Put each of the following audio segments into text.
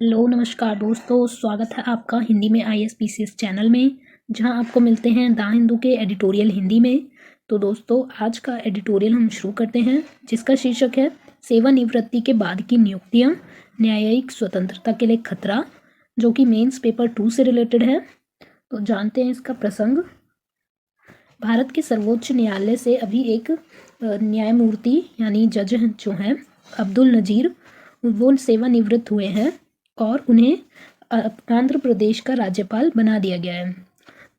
Hello नमस्कार दोस्तों, स्वागत है आपका हिंदी में ISPCS चैनल में, जहां आपको मिलते हैं द हिंदू के एडिटोरियल हिंदी में। तो दोस्तों, आज का एडिटोरियल हम शुरू करते हैं, जिसका शीर्षक है सेवानिवृत्ति के बाद की नियुक्तियां, न्यायिक स्वतंत्रता के लिए खतरा, जो कि मेंस पेपर 2 से रिलेटेड है। तो जानते हैं इसका प्रसंग। भारत के सर्वोच्च न्यायालय से अभी एक न्यायमूर्ति यानी जज जो हैं अब्दुल नज़ीर, वो सेवानिवृत्त हुए हैं और उन्हें आंध्र प्रदेश का राज्यपाल बना दिया गया है।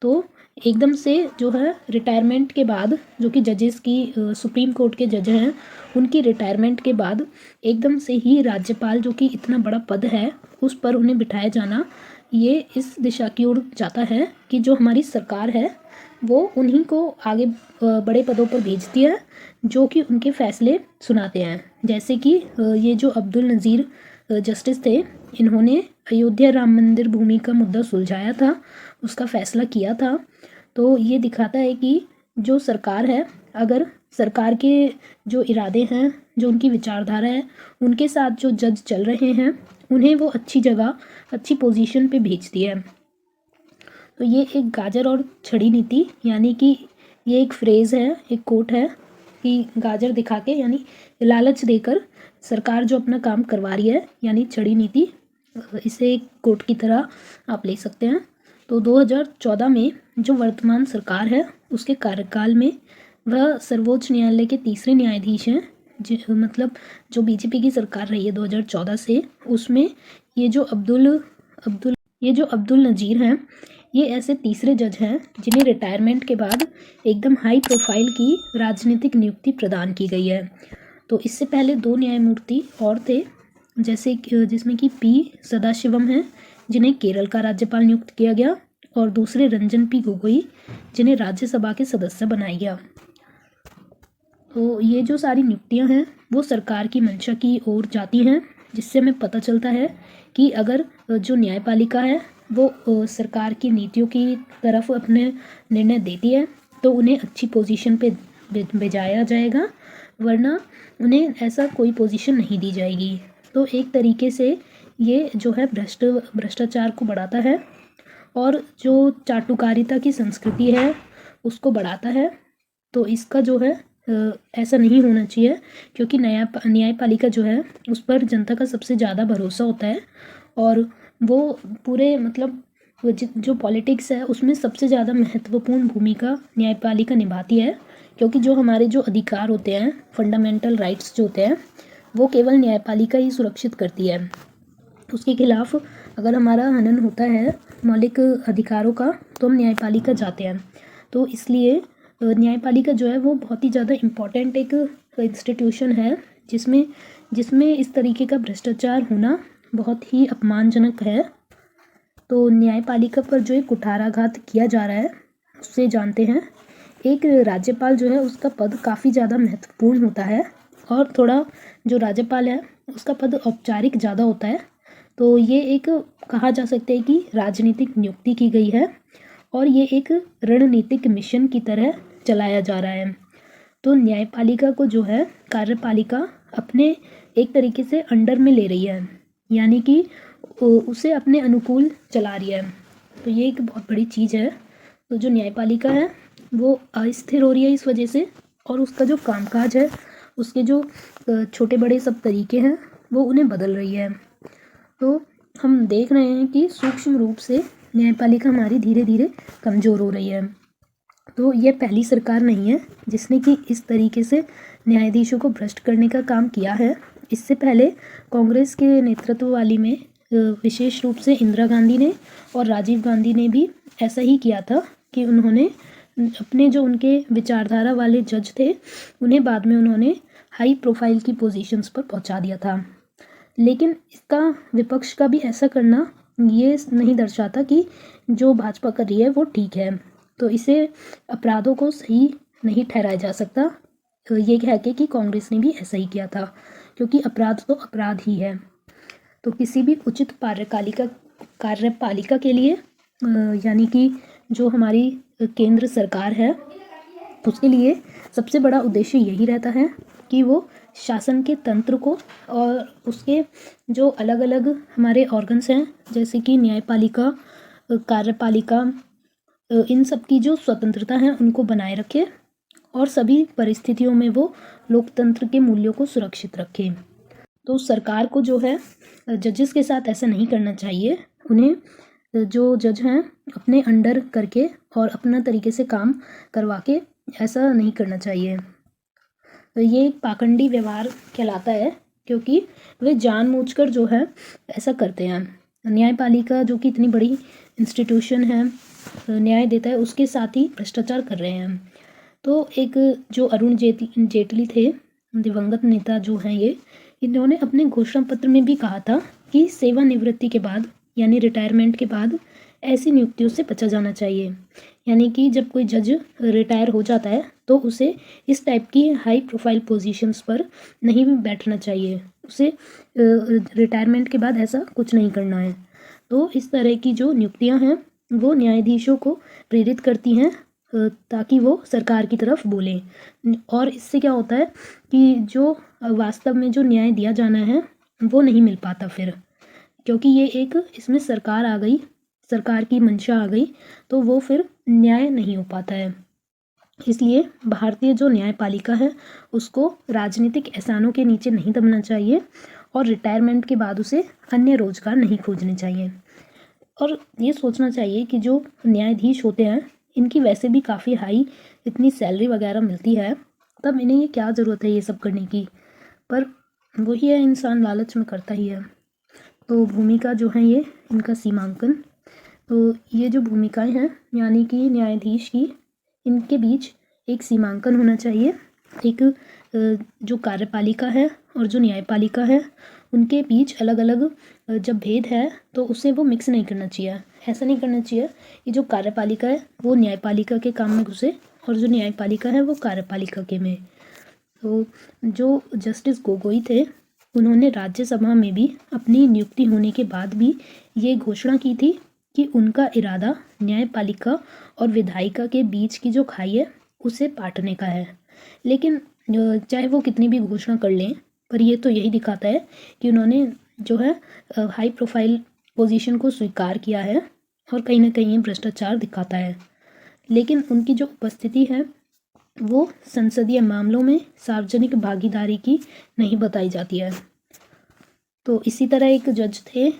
तो एकदम से जो है रिटायरमेंट के बाद, जो कि जजेस की सुप्रीम कोर्ट के जज हैं, उनकी रिटायरमेंट के बाद एकदम से ही राज्यपाल, जो कि इतना बड़ा पद है, उस पर उन्हें बिठाया जाना, ये इस दिशा की ओर जाता है कि जो हमारी सरकार है वो उन्हीं को आगे बड़े पदों पर भेजती है, जो कि उनके फैसले सुनाते हैं। जैसे कि ये जो अब्दुल नज़ीर जस्टिस थे, इन्होंने अयोध्या राम मंदिर भूमि का मुद्दा सुलझाया था, उसका फैसला किया था। तो ये दिखाता है कि जो सरकार है, अगर सरकार के जो इरादे हैं, जो उनकी विचारधारा है, उनके साथ जो जज चल रहे हैं, उन्हें वो अच्छी जगह, अच्छी पोजीशन पे भेजती है। तो ये एक गाजर और छड़ी नीति, यानी कि ये एक फ्रेज़ है, एक कोट है कि गाजर दिखा के, यानी लालच देकर सरकार जो अपना काम करवा रही है, यानी छड़ी नीति, इसे एक कोट की तरह आप ले सकते हैं। तो 2014 में जो वर्तमान सरकार है, उसके कार्यकाल में वह सर्वोच्च न्यायालय के तीसरे न्यायाधीश हैं। मतलब जो बीजेपी की सरकार रही है 2014 से, उसमें ये जो अब्दुल नज़ीर हैं, ये ऐसे तीसरे जज हैं जिन्हें रिटायरमेंट के बाद एकदम हाई प्रोफाइल की राजनीतिक नियुक्ति प्रदान की गई है। तो इससे पहले 2 न्यायमूर्ति और थे, जैसे जिसमें कि पी सदाशिवम हैं, जिन्हें केरल का राज्यपाल नियुक्त किया गया, और दूसरे रंजन पी गोगोई, जिन्हें राज्यसभा के सदस्य बनाया गया। तो ये जो सारी नियुक्तियां हैं वो सरकार की मंशा की ओर जाती हैं, जिससे हमें पता चलता है कि अगर जो न्यायपालिका है वो सरकार की नीतियों की तरफ अपने निर्णय देती है, तो उन्हें अच्छी पोजीशन पे भेजाया जाएगा, वरना उन्हें ऐसा कोई पोजीशन नहीं दी जाएगी। तो एक तरीके से ये जो है भ्रष्टाचार को बढ़ाता है, और जो चाटुकारिता की संस्कृति है उसको बढ़ाता है। तो इसका जो है ऐसा नहीं होना चाहिए, क्योंकि न्यायपालिका जो है उस पर जनता का सबसे ज़्यादा भरोसा होता है, और वो पूरे मतलब जो पॉलिटिक्स है उसमें सबसे ज़्यादा महत्वपूर्ण भूमिका न्यायपालिका निभाती है, क्योंकि जो हमारे जो अधिकार होते हैं, फंडामेंटल राइट्स जो होते हैं, वो केवल न्यायपालिका ही सुरक्षित करती है। उसके खिलाफ अगर हमारा हनन होता है मौलिक अधिकारों का, तो हम न्यायपालिका जाते हैं। तो इसलिए न्यायपालिका जो है वो बहुत ही ज़्यादा इम्पॉर्टेंट एक इंस्टीट्यूशन है, जिसमें इस तरीके का भ्रष्टाचार होना बहुत ही अपमानजनक है। तो न्यायपालिका पर जो एक कुठाराघात किया जा रहा है, उससे जानते हैं। एक राज्यपाल जो है उसका पद काफ़ी ज़्यादा महत्वपूर्ण होता है, और थोड़ा जो राज्यपाल है उसका पद औपचारिक ज़्यादा होता है। तो ये एक कहा जा सकता है कि राजनीतिक नियुक्ति की गई है, और ये एक रणनीतिक मिशन की तरह चलाया जा रहा है। तो न्यायपालिका को जो है कार्यपालिका अपने एक तरीके से अंडर में ले रही है, यानी कि उसे अपने अनुकूल चला रही है। तो ये एक बहुत बड़ी चीज़ है। तो जो न्यायपालिका है वो अस्थिर हो रही है इस वजह से, और उसका जो कामकाज है, उसके जो छोटे बड़े सब तरीके हैं, वो उन्हें बदल रही है। तो हम देख रहे हैं कि सूक्ष्म रूप से न्यायपालिका हमारी धीरे धीरे कमज़ोर हो रही है। तो ये पहली सरकार नहीं है जिसने कि इस तरीके से न्यायाधीशों को भ्रष्ट करने का काम किया है। इससे पहले कांग्रेस के नेतृत्व वाली में विशेष रूप से इंदिरा गांधी ने और राजीव गांधी ने भी ऐसा ही किया था, कि उन्होंने अपने जो उनके विचारधारा वाले जज थे, उन्हें बाद में उन्होंने हाई प्रोफाइल की पोजीशंस पर पहुंचा दिया था। लेकिन इसका विपक्ष का भी ऐसा करना ये नहीं दर्शाता कि जो भाजपा कर रही है वो ठीक है। तो इसे अपराधों को सही नहीं ठहराया जा सकता ये कह के कि कांग्रेस ने भी ऐसा ही किया था, क्योंकि अपराध तो अपराध ही है। तो किसी भी उचित कार्यपालिका के लिए यानी कि जो हमारी केंद्र सरकार है, उसके लिए सबसे बड़ा उद्देश्य यही रहता है कि वो शासन के तंत्र को और उसके जो अलग अलग हमारे ऑर्गन्स हैं जैसे कि न्यायपालिका, कार्यपालिका, इन सब की जो स्वतंत्रता है उनको बनाए रखे और सभी परिस्थितियों में वो लोकतंत्र के मूल्यों को सुरक्षित रखे। तो सरकार को जो है जजेस के साथ ऐसा नहीं करना चाहिए। उन्हें जो जज हैं अपने अंडर करके और अपना तरीके से काम करवा के ऐसा नहीं करना चाहिए। ये एक पाखंडी व्यवहार कहलाता है क्योंकि वे जानबूझकर जो है ऐसा करते हैं। न्यायपालिका जो कि इतनी बड़ी इंस्टीट्यूशन है, न्याय देता है, उसके साथ ही भ्रष्टाचार कर रहे हैं। तो एक जो अरुण जेटली थे, दिवंगत नेता जो हैं ये, इन्होंने अपने घोषणा पत्र में भी कहा था कि सेवानिवृत्ति के बाद यानी रिटायरमेंट के बाद ऐसी नियुक्तियों से बचा जाना चाहिए। यानी कि जब कोई जज रिटायर हो जाता है तो उसे इस टाइप की हाई प्रोफाइल पोजीशंस पर नहीं बैठना चाहिए, उसे रिटायरमेंट के बाद ऐसा कुछ नहीं करना है। तो इस तरह की जो नियुक्तियां हैं वो न्यायाधीशों को प्रेरित करती हैं ताकि वो सरकार की तरफ बोलें। और इससे क्या होता है कि जो वास्तव में जो न्याय दिया जाना है वो नहीं मिल पाता फिर, क्योंकि ये एक इसमें सरकार आ गई, सरकार की मंशा आ गई, तो वो फिर न्याय नहीं हो पाता है। इसलिए भारतीय जो न्यायपालिका है उसको राजनीतिक एहसानों के नीचे नहीं दबना चाहिए और रिटायरमेंट के बाद उसे अन्य रोजगार नहीं खोजने चाहिए। और ये सोचना चाहिए कि जो न्यायाधीश होते हैं इनकी वैसे भी काफ़ी हाई इतनी सैलरी वगैरह मिलती है, तब इन्हें ये क्या ज़रूरत है ये सब करने की, पर वही है, इंसान लालच में करता ही है। तो भूमिका जो है ये इनका सीमांकन, तो ये जो भूमिकाएं हैं यानी कि न्यायाधीश की, इनके बीच एक सीमांकन होना चाहिए। एक जो कार्यपालिका है और जो न्यायपालिका है उनके बीच अलग अलग जब भेद है तो उसे वो मिक्स नहीं करना चाहिए। ऐसा नहीं करना चाहिए कि जो कार्यपालिका है वो न्यायपालिका के काम में घुसे और जो न्यायपालिका है वो कार्यपालिका के में। तो जो जस्टिस गोगोई थे उन्होंने राज्यसभा में भी अपनी नियुक्ति होने के बाद भी ये घोषणा की थी कि उनका इरादा न्यायपालिका और विधायिका के बीच की जो खाई है उसे पाटने का है। लेकिन चाहे वो कितनी भी घोषणा कर लें, पर ये तो यही दिखाता है कि उन्होंने जो है हाई प्रोफाइल पोजीशन को स्वीकार किया है और कहीं ना कहीं ये भ्रष्टाचार दिखाता है। लेकिन उनकी जो उपस्थिति है वो संसदीय मामलों में सार्वजनिक भागीदारी की नहीं बताई जाती है। तो इसी तरह एक जज थे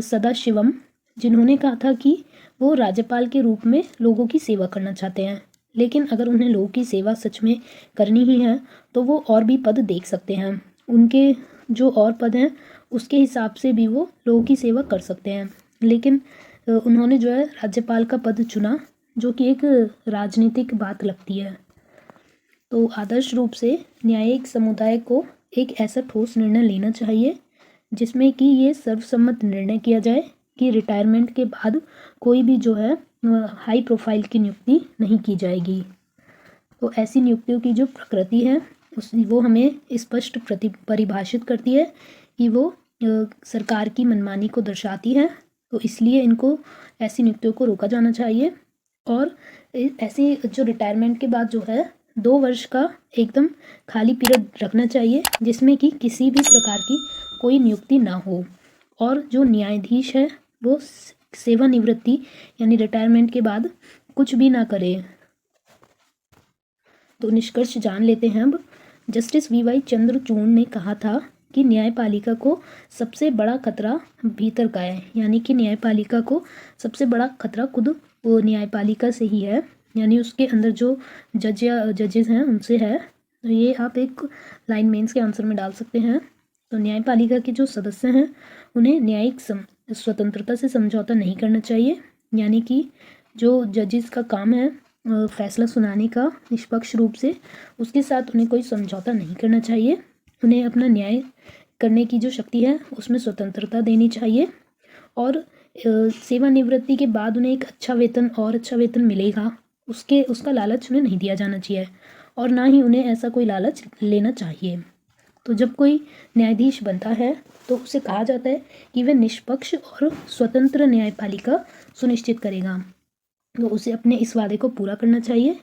सदाशिवम, जिन्होंने कहा था कि वो राज्यपाल के रूप में लोगों की सेवा करना चाहते हैं, लेकिन अगर उन्हें लोगों की सेवा सच में करनी ही है तो वो और भी पद देख सकते हैं। उनके जो और पद हैं उसके हिसाब से भी वो लोगों की सेवा कर सकते हैं। लेकिन उन्होंने जो है राज्यपाल का पद चुना, जो कि एक राजनीतिक बात लगती है। तो आदर्श रूप से न्यायिक समुदाय को एक ऐसा ठोस निर्णय लेना चाहिए जिसमें कि ये सर्वसम्मत निर्णय किया जाए कि रिटायरमेंट के बाद कोई भी जो है हाई प्रोफाइल की नियुक्ति नहीं की जाएगी। तो ऐसी नियुक्तियों की जो प्रकृति है वो हमें स्पष्ट परिभाषित करती है कि वो सरकार की मनमानी को दर्शाती है। तो इसलिए इनको ऐसी नियुक्तियों को रोका जाना चाहिए। और ऐसी जो रिटायरमेंट के बाद जो है 2 वर्ष का एकदम खाली पीरियड रखना चाहिए जिसमें कि किसी भी प्रकार की कोई नियुक्ति ना हो, और जो न्यायाधीश है वो सेवानिवृत्ति यानी रिटायरमेंट के बाद कुछ भी ना करे। तो निष्कर्ष जान लेते हैं अब। जस्टिस वी.वाई. चंद्रचूड़ ने कहा था कि न्यायपालिका को सबसे बड़ा खतरा भीतर का है, यानी कि न्यायपालिका को सबसे बड़ा खतरा खुद वो न्यायपालिका से ही है, यानी उसके अंदर जो जज या जजेस हैं उनसे है। तो ये आप एक लाइन मेंस के आंसर में डाल सकते हैं। तो न्यायपालिका के जो सदस्य हैं उन्हें न्यायिक स्वतंत्रता से समझौता नहीं करना चाहिए, यानी कि जो जजेस का काम है फैसला सुनाने का निष्पक्ष रूप से, उसके साथ उन्हें कोई समझौता नहीं करना चाहिए। उन्हें अपना न्याय करने की जो शक्ति है उसमें स्वतंत्रता देनी चाहिए, और सेवानिवृत्ति के बाद उन्हें एक अच्छा वेतन मिलेगा उसका लालच उन्हें नहीं दिया जाना चाहिए, और ना ही उन्हें ऐसा कोई लालच लेना चाहिए। तो जब कोई न्यायाधीश बनता है तो उसे कहा जाता है कि वह निष्पक्ष और स्वतंत्र न्यायपालिका सुनिश्चित करेगा। तो उसे अपने इस वादे को पूरा करना चाहिए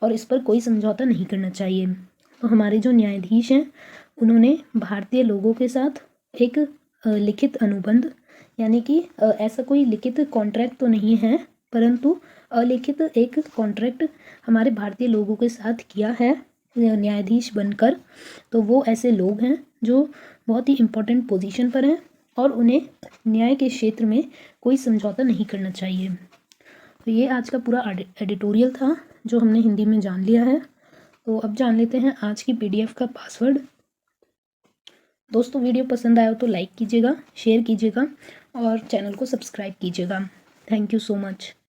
और इस पर कोई समझौता नहीं करना चाहिए। तो हमारे जो न्यायाधीश हैं उन्होंने भारतीय लोगों के साथ एक लिखित अनुबंध, यानी कि ऐसा कोई लिखित कॉन्ट्रैक्ट तो नहीं है, परंतु अलिखित एक कॉन्ट्रैक्ट हमारे भारतीय लोगों के साथ किया है न्यायाधीश बनकर। तो वो ऐसे लोग हैं जो बहुत ही इम्पोर्टेंट पोजीशन पर हैं और उन्हें न्याय के क्षेत्र में कोई समझौता नहीं करना चाहिए। तो ये आज का पूरा एडिटोरियल था जो हमने हिंदी में जान लिया है। तो अब जान लेते हैं आज की PDF का पासवर्ड। दोस्तों वीडियो पसंद आया हो तो लाइक कीजिएगा, शेयर कीजिएगा और चैनल को सब्सक्राइब कीजिएगा। Thank you so much.